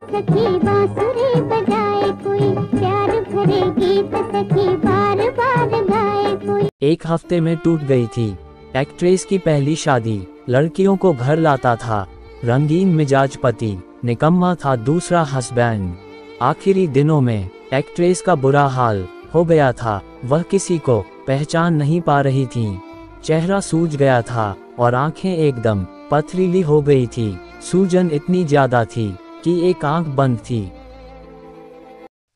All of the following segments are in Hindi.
सखी बांसुरी बजाए कोई, प्यार भरे गीत सखी बार बार गाए कोई। एक हफ्ते में टूट गई थी एक्ट्रेस की पहली शादी। लड़कियों को घर लाता था रंगीन मिजाज पति, निकम्मा था दूसरा हस्बैंड। आखिरी दिनों में एक्ट्रेस का बुरा हाल हो गया था। वह किसी को पहचान नहीं पा रही थी। चेहरा सूज गया था और आंखें एकदम पथरीली हो गई थी। सूजन इतनी ज्यादा थी कि एक आंख बंद थी।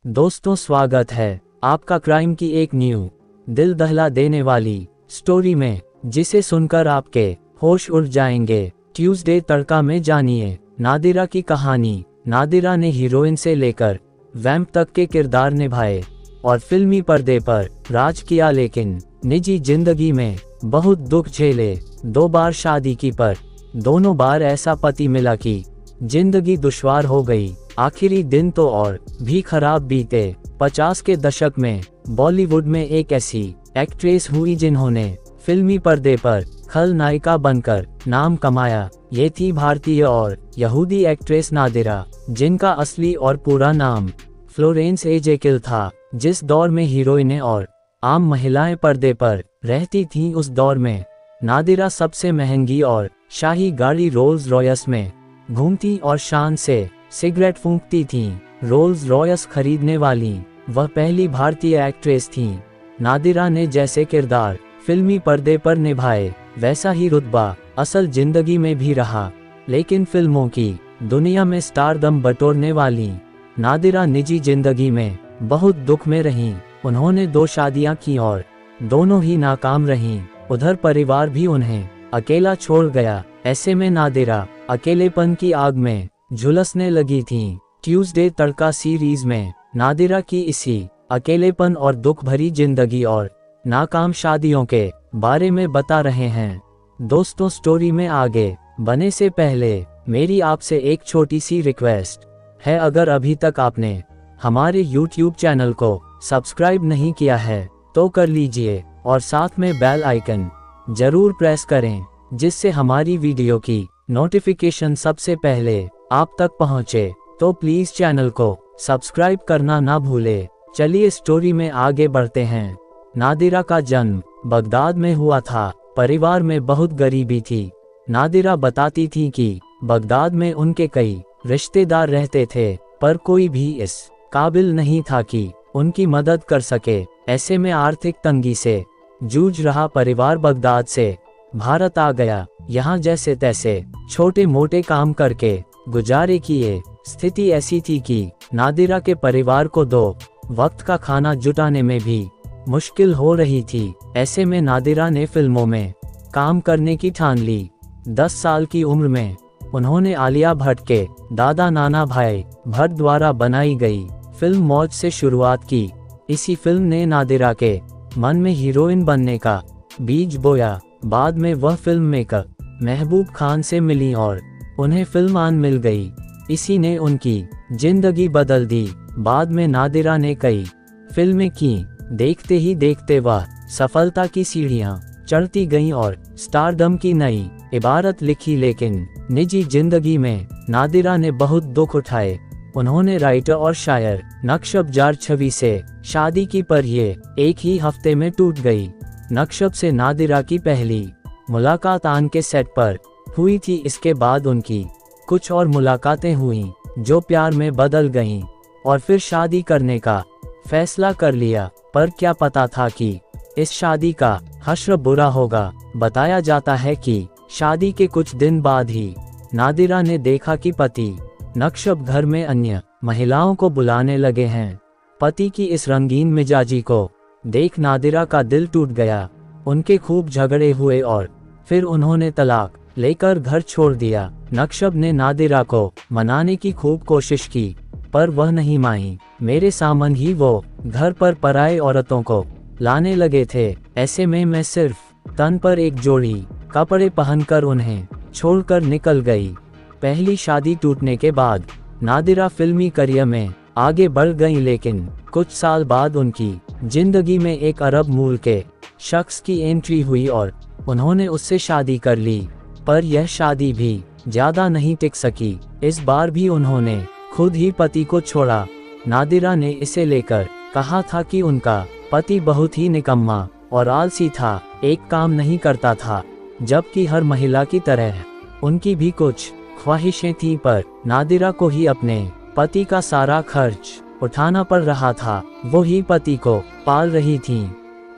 दोस्तों, स्वागत है आपका क्राइम की एक न्यू दिल दहला देने वाली स्टोरी में, जिसे सुनकर आपके होश उड़ जाएंगे। ट्यूसडे तड़का में जानिए नादिरा की कहानी। नादिरा ने हीरोइन से लेकर वैम्प तक के किरदार निभाए और फिल्मी पर्दे पर राज किया, लेकिन निजी जिंदगी में बहुत दुख झेले। 2 बार शादी की, पर दोनों बार ऐसा पति मिला कि जिंदगी दुश्वार हो गई। आखिरी दिन तो और भी खराब बीते। 50 के दशक में बॉलीवुड में एक ऐसी एक्ट्रेस हुई जिन्होंने फिल्मी पर्दे पर खलनायिका बनकर नाम कमाया। ये थी भारतीय और यहूदी एक्ट्रेस नादिरा, जिनका असली और पूरा नाम फ्लोरेंस एजेकिल था। जिस दौर में हीरोइनें और आम महिलाएं पर्दे पर रहती थीं, उस दौर में नादिरा सबसे महंगी और शाही गाड़ी रोल्स रॉयस में घूमती और शान से सिगरेट फूंकती थीं। रोल्स रॉयस खरीदने वाली वह पहली भारतीय एक्ट्रेस थीं। नादिरा ने जैसे किरदार फिल्मी पर्दे पर निभाए, वैसा ही रुतबा असल जिंदगी में भी रहा। लेकिन फिल्मों की दुनिया में स्टारडम बटोरने वाली नादिरा निजी जिंदगी में बहुत दुख में रहीं। उन्होंने 2 शादियां की और दोनों ही नाकाम रहीं। उधर परिवार भी उन्हें अकेला छोड़ गया। ऐसे में नादिरा अकेलेपन की आग में झुलसने लगी थीं। ट्यूसडे तड़का सीरीज में नादिरा की इसी अकेलेपन और दुख भरी जिंदगी और नाकाम शादियों के बारे में बता रहे हैं। दोस्तों, स्टोरी में आगे बढ़ने से पहले मेरी आपसे एक छोटी सी रिक्वेस्ट है। अगर अभी तक आपने हमारे YouTube चैनल को सब्सक्राइब नहीं किया है तो कर लीजिए और साथ में बेल आइकन जरूर प्रेस करें, जिससे हमारी वीडियो की नोटिफिकेशन सबसे पहले आप तक पहुंचे। तो प्लीज चैनल को सब्सक्राइब करना ना भूले। चलिए स्टोरी में आगे बढ़ते हैं। नादिरा का जन्म बगदाद में हुआ था। परिवार में बहुत गरीबी थी। नादिरा बताती थी कि बगदाद में उनके कई रिश्तेदार रहते थे, पर कोई भी इस काबिल नहीं था कि उनकी मदद कर सके। ऐसे में आर्थिक तंगी से जूझ रहा परिवार बगदाद से भारत आ गया। यहाँ जैसे तैसे छोटे मोटे काम करके गुजारे किए। स्थिति ऐसी थी कि नादिरा के परिवार को 2 वक्त का खाना जुटाने में भी मुश्किल हो रही थी। ऐसे में नादिरा ने फिल्मों में काम करने की ठान ली। 10 साल की उम्र में उन्होंने आलिया भट्ट के दादा नाना भाई भट्ट द्वारा बनाई गई फिल्म मौज से शुरुआत की। इसी फिल्म ने नादिरा के मन में हीरोइन बनने का बीज बोया। बाद में वह फिल्म मेकर महबूब खान से मिली और उन्हें फिल्मान मिल गई। इसी ने उनकी जिंदगी बदल दी। बाद में नादिरा ने कई फिल्में की। देखते ही देखते वह सफलता की सीढ़ियां चढ़ती गईं और स्टारडम की नई इबारत लिखी। लेकिन निजी जिंदगी में नादिरा ने बहुत दुख उठाए। उन्होंने राइटर और शायर नक्शब जारछवी से शादी की, पर ये एक ही हफ्ते में टूट गई। नक्शब से नादिरा की पहली मुलाकात आन के सेट पर हुई थी। इसके बाद उनकी कुछ और मुलाकातें हुईं, जो प्यार में बदल गईं और फिर शादी करने का फैसला कर लिया। पर क्या पता था कि इस शादी का हश्र बुरा होगा। बताया जाता है कि शादी के कुछ दिन बाद ही नादिरा ने देखा कि पति नक्शब घर में अन्य महिलाओं को बुलाने लगे हैं। पति की इस रंगीन मिजाजी को देख नादिरा का दिल टूट गया। उनके खूब झगड़े हुए और फिर उन्होंने तलाक लेकर घर छोड़ दिया। नक्शब ने नादिरा को मनाने की खूब कोशिश की, पर वह नहीं मानी। मेरे सामने ही वो घर पर पराई औरतों को लाने लगे थे। ऐसे में मैं सिर्फ तन पर एक जोड़ी कपड़े पहनकर उन्हें छोड़कर निकल गई। पहली शादी टूटने के बाद नादिरा फिल्मी करियर में आगे बढ़ गई, लेकिन कुछ साल बाद उनकी जिंदगी में एक अरब मूल के शख्स की एंट्री हुई और उन्होंने उससे शादी कर ली। पर यह शादी भी ज्यादा नहीं टिक सकी। इस बार भी उन्होंने खुद ही पति को छोड़ा। नादिरा ने इसे लेकर कहा था कि उनका पति बहुत ही निकम्मा और आलसी था, एक काम नहीं करता था, जबकि हर महिला की तरह उनकी भी कुछ ख्वाहिशें थीं, पर नादिरा को ही अपने पति का सारा खर्च उठाना पड़ रहा था। वो ही पति को पाल रही थीं।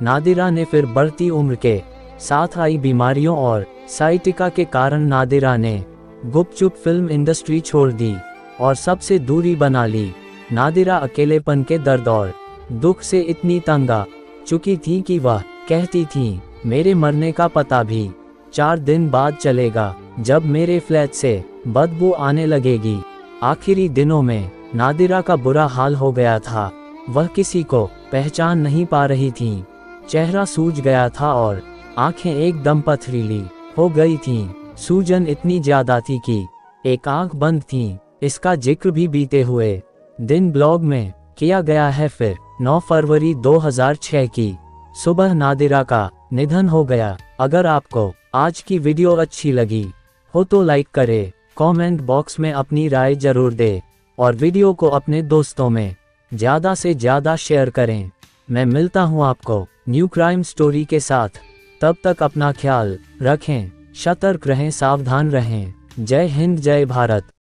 नादिरा ने फिर बढ़ती उम्र के साथ आई बीमारियों और साइटिका के कारण नादिरा ने गुपचुप फिल्म इंडस्ट्री छोड़ दी और सबसे दूरी बना ली। नादिरा अकेलेपन के दर्द और दुख से इतनी तंग आ चुकी थी कि वह कहती थी, मेरे मरने का पता भी 4 दिन बाद चलेगा, जब मेरे फ्लैट से बदबू आने लगेगी। आखिरी दिनों में नादिरा का बुरा हाल हो गया था। वह किसी को पहचान नहीं पा रही थी। चेहरा सूज गया था और आंखें एकदम पथरीली हो गई थीं। सूजन इतनी ज्यादा थी कि एक आंख बंद थी। इसका जिक्र भी बीते हुए दिन ब्लॉग में किया गया है। फिर 9 फरवरी 2006 की सुबह नादिरा का निधन हो गया। अगर आपको आज की वीडियो अच्छी लगी हो तो लाइक करें, कमेंट बॉक्स में अपनी राय जरूर दें और वीडियो को अपने दोस्तों में ज़्यादा से ज़्यादा शेयर करें। मैं मिलता हूँ आपको न्यू क्राइम स्टोरी के साथ। तब तक अपना ख्याल रखें, सतर्क रहें, सावधान रहें। जय हिंद, जय भारत।